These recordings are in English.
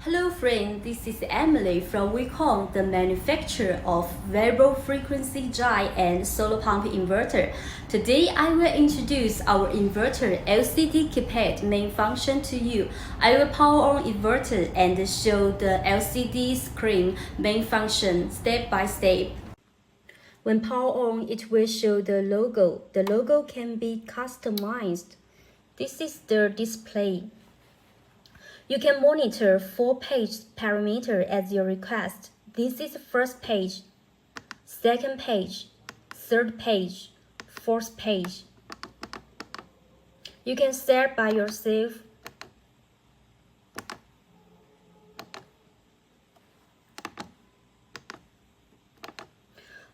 Hello friend, this is Emily from VEIKONG, the manufacturer of variable frequency drive and solar pump inverter. Today I will introduce our inverter LCD keypad main function to you. I will power on inverter and show the LCD screen main function step by step. When power on, it will show the logo. The logo can be customized. This is the display. You can monitor 4-page parameter at your request. This is the first page, second page, third page, fourth page. You can set by yourself.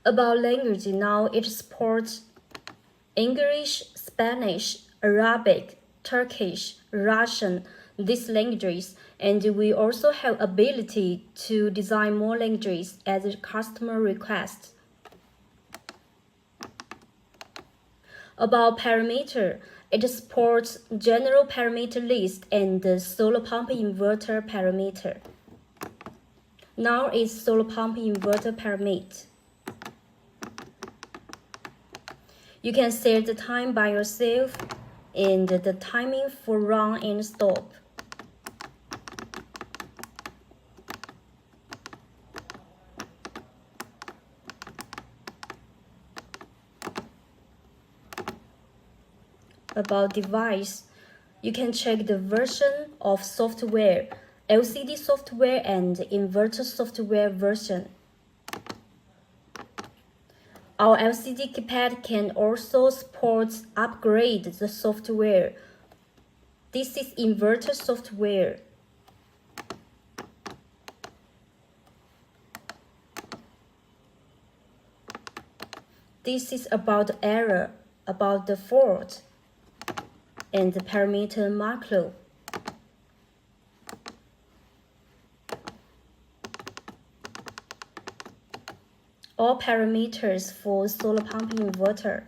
About language, now it supports English, Spanish, Arabic, Turkish, Russian, these languages, and we also have ability to design more languages as a customer request. About parameter, it supports general parameter list and the solar pump inverter parameter. Now is solar pump inverter parameter. You can set the time by yourself and the timing for run and stop. About device, you can check the version of software, LCD software and inverter software version. Our LCD keypad can also support upgrade the software. This is inverter software. This is about the error, about the fault, and the parameter macro. All parameters for solar pump inverter.